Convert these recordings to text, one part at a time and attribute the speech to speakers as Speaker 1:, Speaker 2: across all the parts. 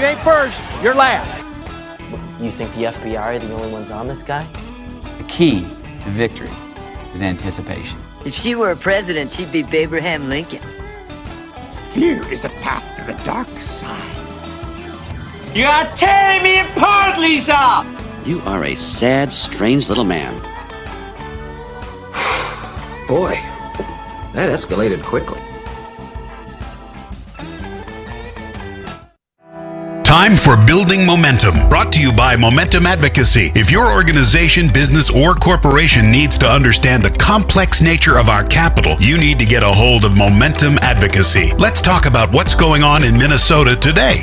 Speaker 1: you ain't first, you're last.
Speaker 2: You think the FBI are the only ones on this guy?
Speaker 3: The key to victory is anticipation.
Speaker 4: If she were a president, she'd be Abraham Lincoln.
Speaker 5: Fear is the path to the dark side.
Speaker 6: You are tearing me apart, Lisa!
Speaker 7: You are a sad, strange little man.
Speaker 8: Boy, that escalated quickly.
Speaker 9: Time for Building Momentum, brought to you by Momentum Advocacy. If your organization, business, or corporation needs to understand the complex nature of our capital, you need to get a hold of Momentum Advocacy. Let's talk about what's going on in Minnesota today.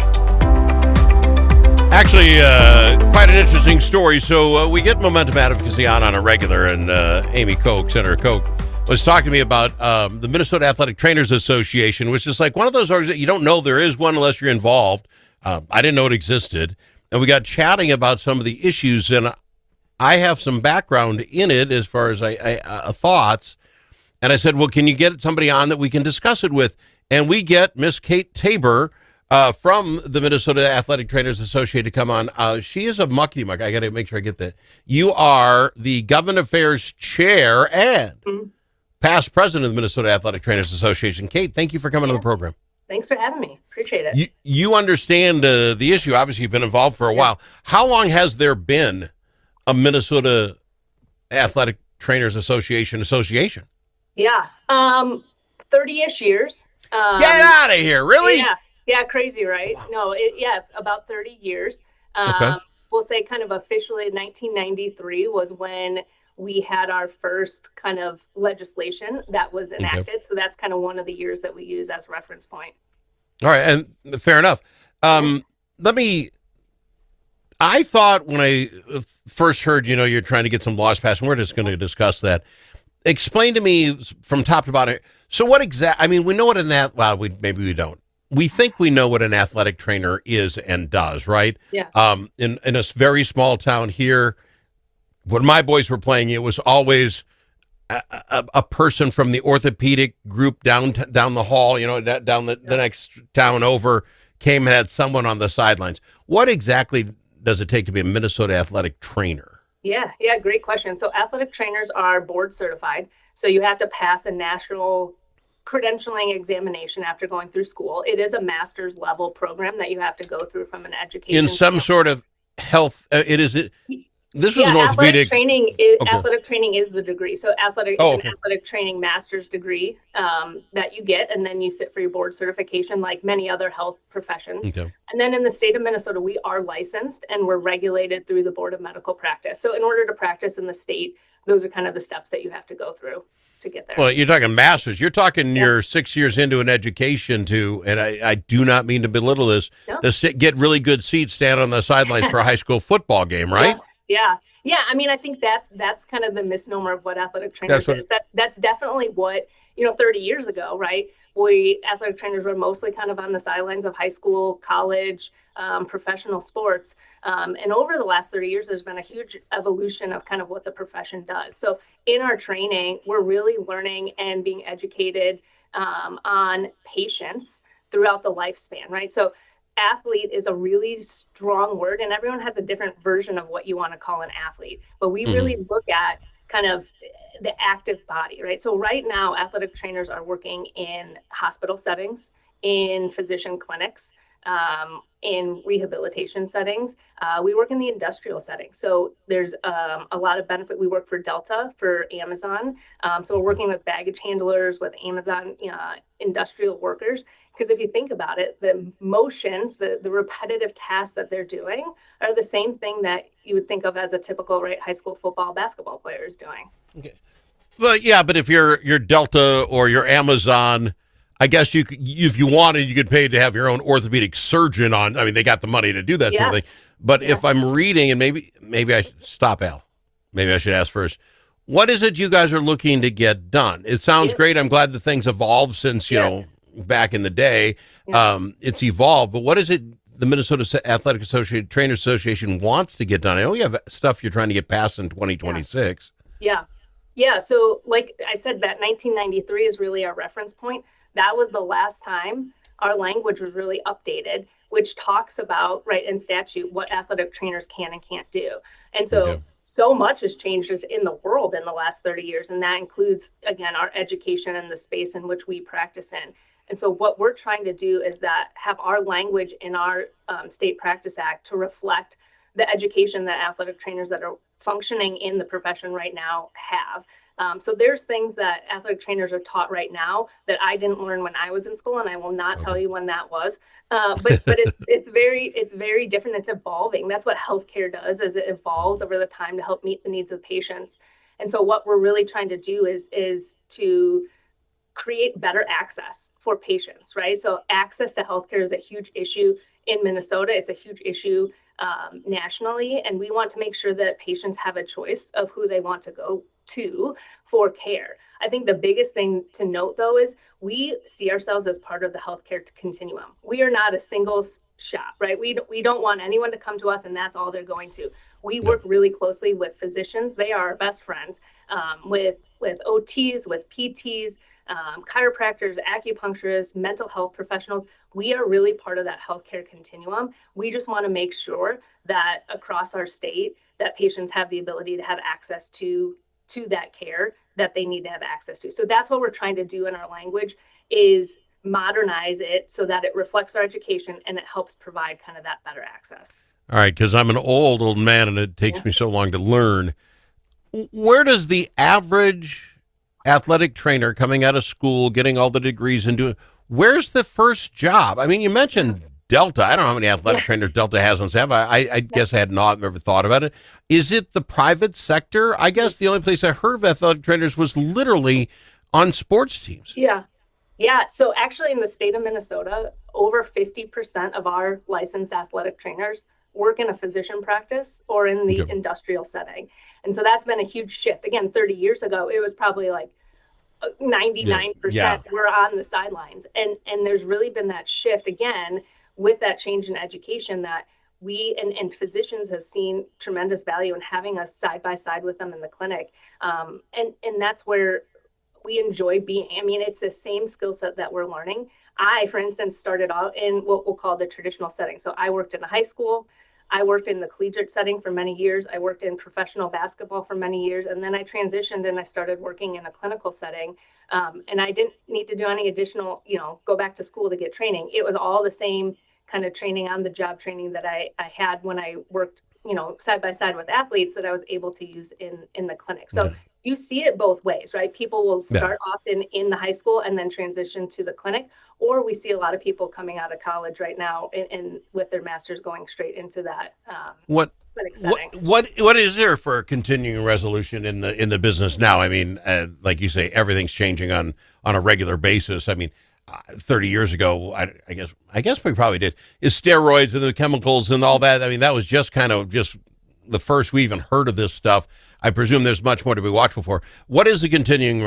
Speaker 10: Actually, quite an interesting story. So we get Momentum Advocacy on a regular, and Amy Koch, Senator Koch, was talking to me about the Minnesota Athletic Trainers Association, which is like one of those organizations, you don't know there is one unless you're involved. I didn't know it existed. And we got chatting about some of the issues, and I have some background in it as far as thoughts. And I said, well, can you get somebody on that we can discuss it with? And we get Miss Kate Tabor from the Minnesota Athletic Trainers Association to come on. She is a mucky muck. I got to make sure I get that. You are the Government Affairs Chair and past president of the Minnesota Athletic Trainers Association. Kate, thank you for coming on the program.
Speaker 11: Thanks for having me. Appreciate it.
Speaker 10: You understand the issue. Obviously, you've been involved for a while. How long has there been a Minnesota Athletic Trainers Association?
Speaker 11: Yeah, 30-ish years.
Speaker 10: Get out of here! Really?
Speaker 11: Yeah, crazy, right? No, about 30 years.
Speaker 10: Okay.
Speaker 11: We'll say kind of officially 1993 was when we had our first kind of legislation that was enacted. Okay. So that's kind of one of the years that we use as reference point.
Speaker 10: All right. And fair enough. I thought when I first heard, you're trying to get some laws passed, and we're just going to discuss that. Explain to me from top to bottom. So what we know what maybe we don't. We think we know what an athletic trainer is and does, right?
Speaker 11: Yeah.
Speaker 10: In a very small town here, when my boys were playing, it was always a person from the orthopedic group down the hall, down the next town over, came and had someone on the sidelines. What exactly does it take to be a Minnesota athletic trainer?
Speaker 11: Yeah, great question. So athletic trainers are board certified. So you have to pass a national credentialing examination after going through school. It is a master's level program that you have to go through from an education.
Speaker 10: In some sort of health, This was an orthopedic
Speaker 11: training. Athletic training is the degree. So athletic training master's degree that you get, and then you sit for your board certification, like many other health professions.
Speaker 10: Okay.
Speaker 11: And then in the state of Minnesota, we are licensed and we're regulated through the Board of Medical Practice. So in order to practice in the state, those are kind of the steps that you have to go through to get there.
Speaker 10: Well, you're talking masters. You're talking you're 6 years into an education and I do not mean to belittle this, to get really good seats, stand on the sidelines for a high school football game, right?
Speaker 11: Yeah. I mean, I think that's kind of the misnomer of what athletic trainers is. That's definitely what, 30 years ago, right? Athletic trainers were mostly kind of on the sidelines of high school, college, professional sports. And over the last 30 years, there's been a huge evolution of kind of what the profession does. So in our training, we're really learning and being educated on patients throughout the lifespan, right? So athlete is a really strong word, and everyone has a different version of what you want to call an athlete. But we really look at kind of the active body, right? So right now, athletic trainers are working in hospital settings, in physician clinics, in rehabilitation settings. We work in the industrial setting. So there's a lot of benefit. We work for Delta, for Amazon. So we're working with baggage handlers, with Amazon industrial workers. Because if you think about it, the motions, the repetitive tasks that they're doing are the same thing that you would think of as a typical high school football, basketball player is doing.
Speaker 10: Okay. Well, yeah, but if you're Delta or you're Amazon, I guess you could, if you wanted, you could pay to have your own orthopedic surgeon on. I mean, they got the money to do that sort of thing. But if I'm reading, and maybe I should stop, Al. Maybe I should ask first. What is it you guys are looking to get done? It sounds great. I'm glad that things evolved since, back in the day. It's evolved. But what is it the Minnesota Athletic Trainers Association wants to get done? I know you have stuff you're trying to get passed in 2026.
Speaker 11: Yeah. So like I said, that 1993 is really our reference point. That was the last time our language was really updated which talks about, right, in statute, what athletic trainers can and can't do. And so,
Speaker 10: Okay.
Speaker 11: so much has changed just in the world in the last 30 years. And that includes, again, our education and the space in which we practice in. And so what we're trying to do is that have our language in our State Practice Act to reflect the education that athletic trainers that are functioning in the profession right now have. So there's things that athletic trainers are taught right now that I didn't learn when I was in school, and I will not tell you when that was. But it's very different. It's evolving. That's what healthcare does, is it evolves over the time to help meet the needs of patients. And so what we're really trying to do is to create better access for patients, right? So access to healthcare is a huge issue in Minnesota. It's a huge issue nationally, and we want to make sure that patients have a choice of who they want to go to for care. I think the biggest thing to note, though, is we see ourselves as part of the healthcare continuum. We are not a single shop, right? We don't want anyone to come to us and that's all they're going to. We work really closely with physicians. They are our best friends, with OTs, with PTs, chiropractors, acupuncturists, mental health professionals. We are really part of that healthcare continuum. We just want to make sure that across our state that patients have the ability to have access to that care that they need to have access to. So that's what we're trying to do in our language, is modernize it so that it reflects our education and it helps provide kind of that better access.
Speaker 10: All right, because I'm an old man and it takes me so long to learn. Where does the average athletic trainer coming out of school, getting all the degrees and doing, where's the first job? I mean, you mentioned Delta. I don't know how many athletic trainers Delta has on staff. I guess I had not ever thought about it. Is it the private sector? I guess the only place I heard of athletic trainers was literally on sports teams.
Speaker 11: Yeah. So actually in the state of Minnesota, over 50% of our licensed athletic trainers work in a physician practice or in the industrial setting. And so that's been a huge shift. Again, 30 years ago, it was probably like 99% were on the sidelines. And there's really been that shift again with that change in education that we and physicians have seen tremendous value in having us side by side with them in the clinic. And that's where we enjoy being. I mean, it's the same skill set that we're learning. I, for instance, started out in what we'll call the traditional setting. So I worked in the high school. I worked in the collegiate setting for many years. I worked in professional basketball for many years. And then I transitioned and I started working in a clinical setting. And I didn't need to do any additional, go back to school to get training. It was all the same kind of training, on the job training that I had when I worked, side by side with athletes that I was able to use in the clinic. So you see it both ways, right? People will start often in the high school and then transition to the clinic, or we see a lot of people coming out of college right now and with their masters going straight into that clinic setting.
Speaker 10: What is there for a continuing resolution in the business now? I mean, like you say, everything's changing on a regular basis. I mean, 30 years ago, I guess we probably did, is steroids and the chemicals and all that. I mean, that was just kind of just the first we even heard of this stuff. I presume there's much more to be watchful for. What is the continuing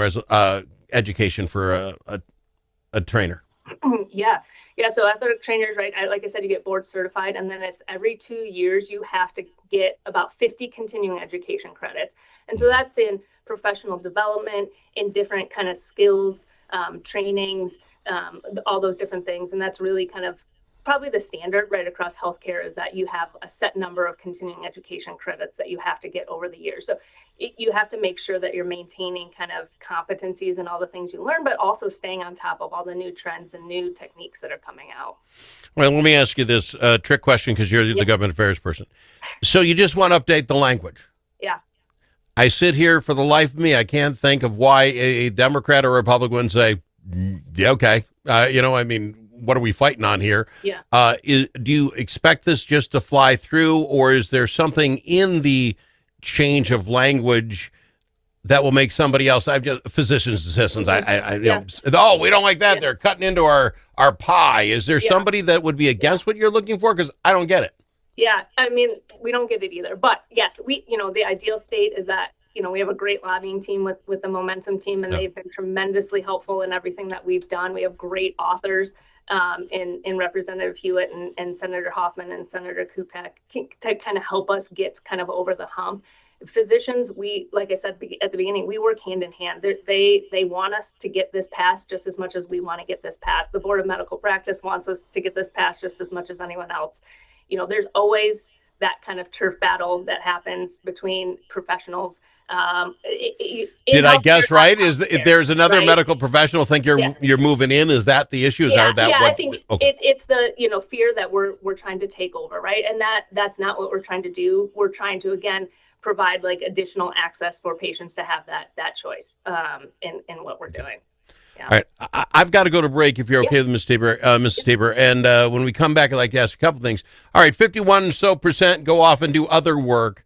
Speaker 10: education for a trainer?
Speaker 11: Yeah. So athletic trainers, right? Like I said, you get board certified, and then it's every 2 years you have to get about 50 continuing education credits. And so that's in professional development, in different kind of skills, trainings, all those different things. And that's really kind of probably the standard right across healthcare, is that you have a set number of continuing education credits that you have to get over the years. So you have to make sure that you're maintaining kind of competencies and all the things you learn, but also staying on top of all the new trends and new techniques that are coming out.
Speaker 10: Well, let me ask you this trick question, because you're the government affairs person. So you just want to update the language.
Speaker 11: Yeah.
Speaker 10: I sit here, for the life of me, I can't think of why a Democrat or Republican would say, yeah, okay. I mean, what are we fighting on here?
Speaker 11: Yeah.
Speaker 10: Do you expect this just to fly through, or is there something in the change of language that will make somebody else? Physicians' assistants. We don't like that. Yeah. They're cutting into our pie. Is there somebody that would be against what you're looking for? Because I don't get it.
Speaker 11: Yeah, I mean, we don't get it either. But yes, the ideal state is that, we have a great lobbying team with the Momentum team, and they've been tremendously helpful in everything that we've done. We have great authors in Representative Hewitt and Senator Hoffman and Senator Kupek to kind of help us get kind of over the hump. physicians, like I said at the beginning, we work hand in hand. They want us to get this passed just as much as we want to get this passed. The Board of Medical Practice wants us to get this passed just as much as anyone else. There's always that kind of turf battle that happens between professionals.
Speaker 10: Did I guess right? If there's another medical professional think you're moving in, is that the issue?
Speaker 11: I think it's the fear that we're trying to take over, right? And that's not what we're trying to do. We're trying to again provide like additional access for patients to have that choice in what we're doing. Yeah.
Speaker 10: All right, I've got to go to break if you're okay with Mrs. Tabor. And when we come back, I'd like to ask a couple things. All right, 51% go off and do other work.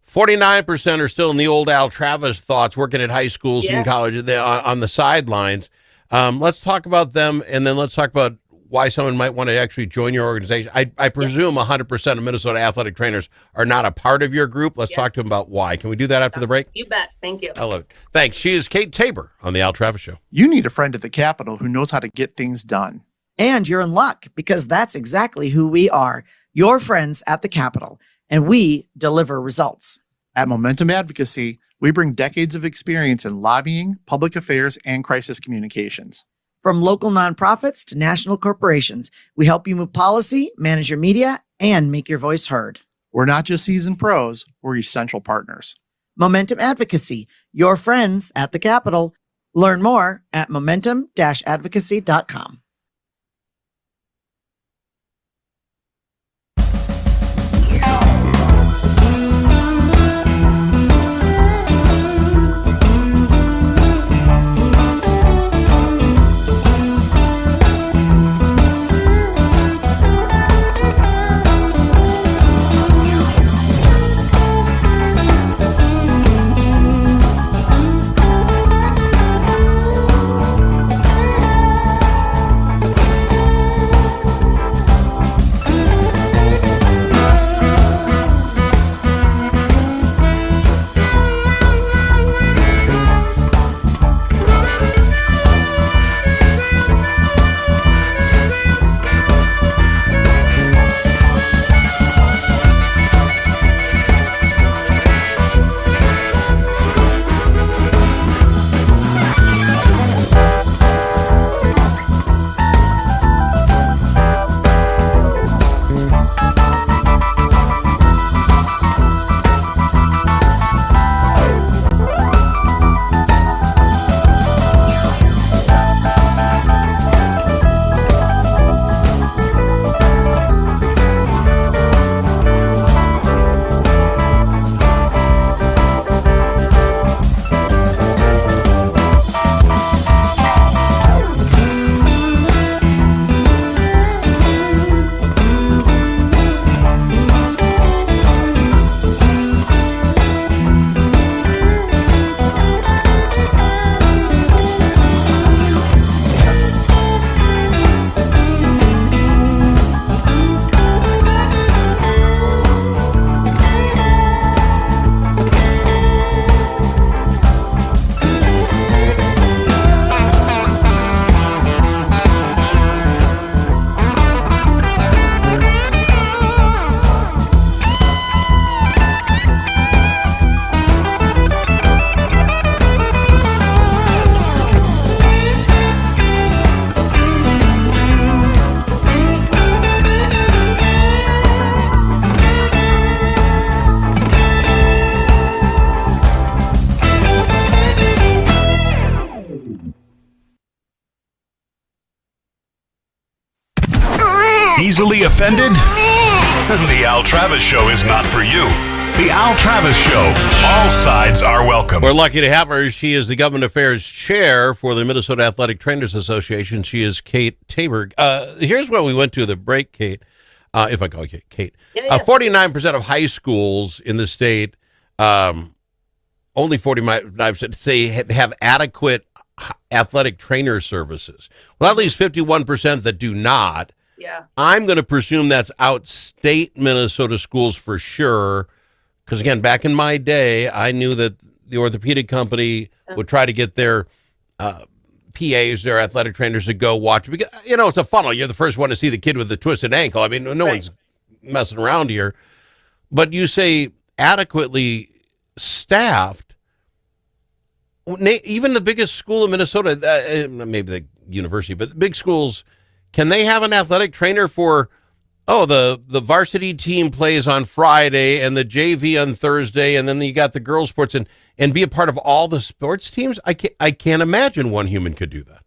Speaker 10: 49% are still in the old Al Travis thoughts, working at high schools and colleges on the sidelines. Let's talk about them, and then let's talk about why someone might want to actually join your organization. I presume 100% of Minnesota athletic trainers are not a part of your group. Let's talk to them about why. Can we do that after the break?
Speaker 11: You bet. Thank you.
Speaker 10: I love it. Thanks. She is Kate Tabor on the Al Travis Show.
Speaker 1: You need a friend at the Capitol who knows how to get things done.
Speaker 12: And you're in luck, because that's exactly who we are, your friends at the Capitol, and we deliver results.
Speaker 1: At Momentum Advocacy, we bring decades of experience in lobbying, public affairs, and crisis communications.
Speaker 12: From local nonprofits to national corporations, we help you move policy, manage your media, and make your voice heard.
Speaker 1: We're not just seasoned pros, we're essential partners.
Speaker 12: Momentum Advocacy, your friends at the Capitol. Learn more at momentum-advocacy.com.
Speaker 9: Easily offended? The Al Travis Show is not for you. The Al Travis Show. All sides are welcome.
Speaker 10: We're lucky to have her. She is the Government Affairs Chair for the Minnesota Athletic Trainers Association. She is Kate Tabor. Here's what we went to the break, Kate. If I call you Kate. 49% of high schools in the state, only 49% say have adequate athletic trainer services. Well, at least 51% that do not.
Speaker 11: Yeah.
Speaker 10: I'm going to presume that's outstate Minnesota schools for sure. Because, again, back in my day, I knew that the orthopedic company would try to get their PAs, their athletic trainers, to go watch. Because, it's a funnel. You're the first one to see the kid with the twisted ankle. I mean, no one's messing around here. But you say adequately. staffed. Even the biggest school in Minnesota, maybe the university, but big schools, can they have an athletic trainer for, the varsity team plays on Friday and the JV on Thursday, and then you got the girls' sports, and be a part of all the sports teams? I can't imagine one human could do that.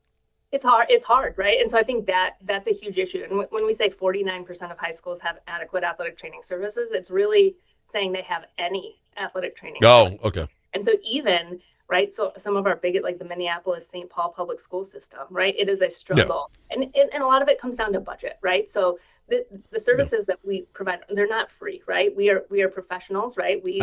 Speaker 11: It's hard, right? And so I think that's a huge issue. And when we say 49% of high schools have adequate athletic training services, it's really saying they have any athletic training.
Speaker 10: Oh, okay.
Speaker 11: And so even, right, so some of our biggest, like the Minneapolis St. Paul public school system, right, it is a struggle. Yeah. And a lot of it comes down to budget, right? So the services that we provide, they're not free, right? We are professionals, right? We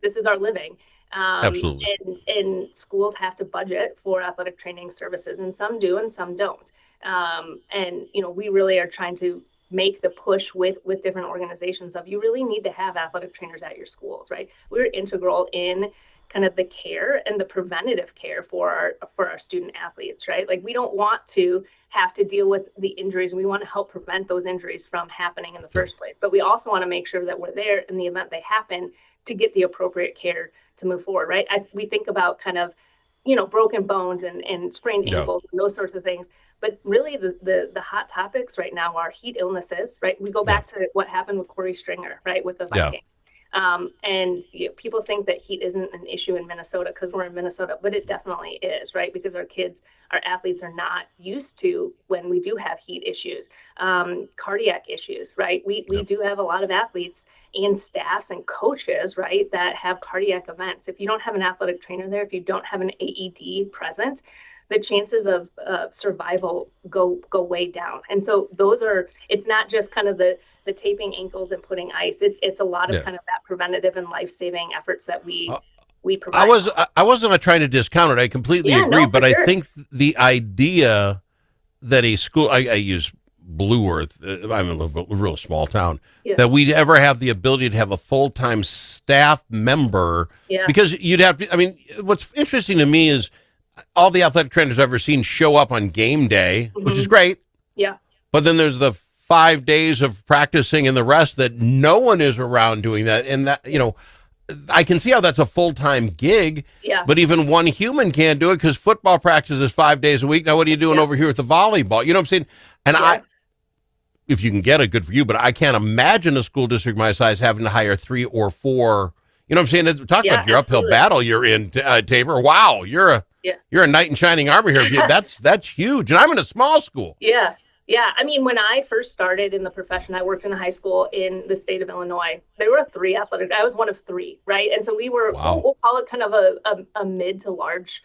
Speaker 11: this is our living.
Speaker 10: Absolutely.
Speaker 11: And schools have to budget for athletic training services, and some do and some don't. And, we really are trying to make the push with different organizations of, you really need to have athletic trainers at your schools, right? We're integral in kind of the care and the preventative care for our student athletes, right? Like, we don't want to have to deal with the injuries. We want to help prevent those injuries from happening in the first place. But we also want to make sure that we're there in the event they happen to get the appropriate care to move forward, right? We think about kind of, broken bones and sprained ankles and those sorts of things. But really the hot topics right now are heat illnesses, right? We go back to what happened with Corey Stringer, right, with the Vikings. And people think that heat isn't an issue in Minnesota because we're in Minnesota, but it definitely is, right? Because our athletes are not used to when we do have heat issues, cardiac issues, right? We do have a lot of athletes and staffs and coaches, right, that have cardiac events. If you don't have an athletic trainer there, if you don't have an AED present, the chances of survival go way down. And so it's not just kind of the taping ankles and putting ice. It's a lot of kind of that preventative and life-saving efforts that we provide.
Speaker 10: I wasn't trying to discount it. I completely agree, but I think the idea that a school, I use Blue Earth, I'm in a real small town, that we'd ever have the ability to have a full-time staff member, because you'd have to, what's interesting to me is all the athletic trainers I've ever seen show up on game day, which is great.
Speaker 11: Yeah.
Speaker 10: But then there's the 5 days of practicing and the rest that no one is around doing that. And that, I can see how that's a full-time gig, but even one human can't do it because football practice is 5 days a week. Now, what are you doing over here with the volleyball? You know what I'm saying? And if you can get it, good for you, but I can't imagine a school district my size having to hire 3 or 4. You know what I'm saying? Talk about your uphill battle you're in, Tabor. Wow, you're a knight in shining armor here. That's huge. And I'm in a small school.
Speaker 11: Yeah. Yeah. When I first started in the profession, I worked in a high school in the state of Illinois. There were 3 athletic. I was one of 3, right? And so we were, we'll call it kind of a mid to large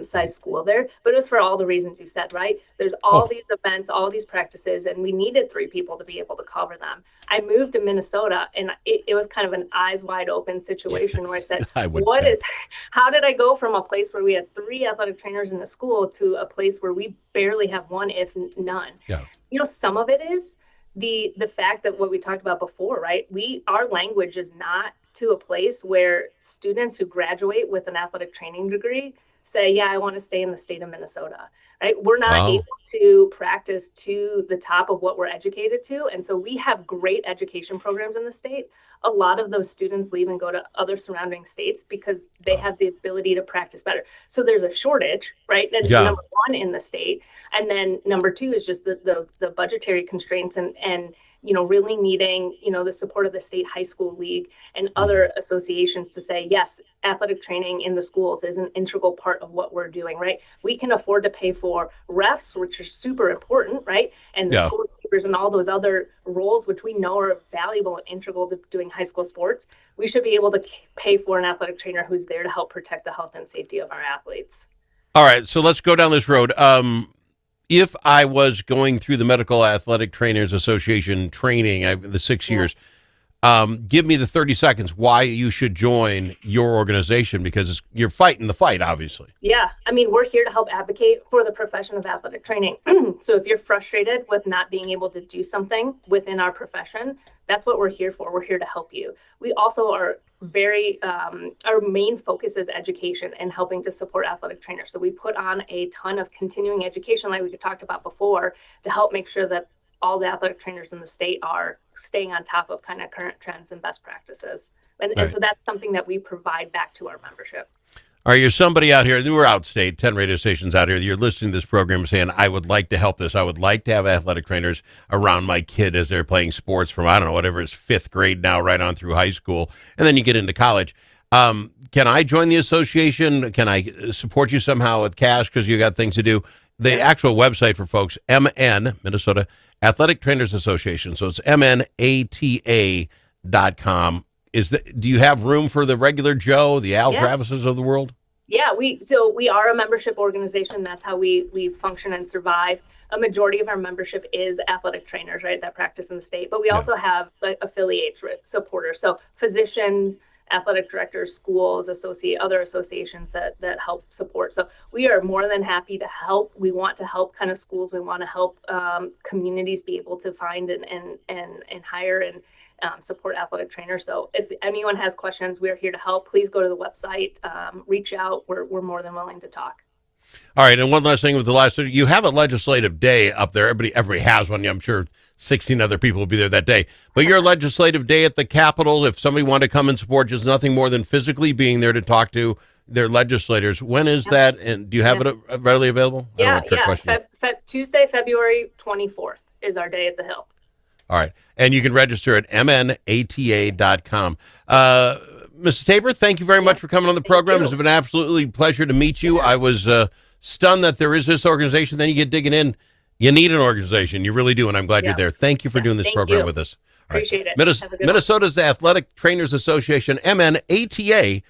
Speaker 11: size school there, but it was for all the reasons you said, right? There's all these events, all these practices, and we needed 3 people to be able to cover them. I moved to Minnesota, and it was kind of an eyes wide open situation where I said, how did I go from a place where we had 3 athletic trainers in the school to a place where we barely have one, if none? Yeah. Some of it is the fact that what we talked about before, right? Our language is not to a place where students who graduate with an athletic training degree say, I want to stay in the state of Minnesota, right? We're not able to practice to the top of what we're educated to. And so we have great education programs in the state. A lot of those students leave and go to other surrounding states because they have the ability to practice better. So there's a shortage, right? That's number 1 in the state. And then number 2 is just the budgetary constraints and really needing, the support of the state high school league and other associations to say, yes, athletic training in the schools is an integral part of what we're doing, right? We can afford to pay for refs, which are super important, right? And the scorekeepers and all those other roles, which we know are valuable and integral to doing high school sports. We should be able to pay for an athletic trainer who's there to help protect the health and safety of our athletes.
Speaker 10: All right, so let's go down this road. If I was going through the Medical Athletic Trainers Association training, the 6 years, give me the 30 seconds why you should join your organization, because you're fighting the fight, obviously.
Speaker 11: Yeah. We're here to help advocate for the profession of athletic training. So if you're frustrated with not being able to do something within our profession, that's what we're here for. We're here to help you. We also are our main focus is education and helping to support athletic trainers. So we put on a ton of continuing education, like we talked about before, to help make sure that all the athletic trainers in the state are staying on top of kind of current trends and best practices. And so that's something that we provide back to our membership.
Speaker 10: Are you somebody out here, we're outstate, 10 radio stations out here, you're listening to this program saying, I would like to help this. I would like to have athletic trainers around my kid as they're playing sports from, I don't know, whatever is 5th grade now, right on through high school. And then you get into college. Can I join the association? Can I support you somehow with cash because you got things to do? The actual website for folks, MN, Minnesota Athletic Trainers Association. So it's MNATA.com. Do you have room for the regular Joe, the Al Travises of the world?
Speaker 11: Yeah, we are a membership organization. That's how we function and survive. A majority of our membership is athletic trainers, right, that practice in the state. But we also have like affiliate supporters, so physicians, athletic directors, schools, other associations that help support. So we are more than happy to help. We want to help kind of schools. We want to help communities be able to find and hire and support athletic trainers. So if anyone has questions, we're here to help. Please go to the website, reach out. We're more than willing to talk.
Speaker 10: All right, and one last thing with the last, you have a legislative day up there. Everybody has one. I'm sure 16 other people will be there that day. But your legislative day at the Capitol, if somebody wanted to come and support, just nothing more than physically being there to talk to their legislators. When is that? And do you have it readily available?
Speaker 11: Tuesday, February 24th is our day at the Hill.
Speaker 10: All right. And you can register at mnata.com. Mr. Tabor, thank you very much for coming on the program. It's been an absolutely pleasure to meet you. I was stunned that there is this organization. Then you get digging in. You need an organization. You really do, and I'm glad you're there. Thank you for doing this program with us. All right.
Speaker 11: Appreciate it.
Speaker 10: Minnesota's Athletic Trainers Association, mnata.com.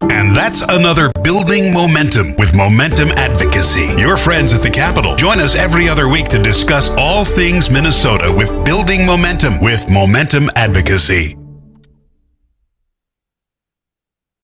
Speaker 9: And that's another Building Momentum with Momentum Advocacy. Your friends at the Capitol. Join us every other week to discuss all things Minnesota with Building Momentum with Momentum Advocacy.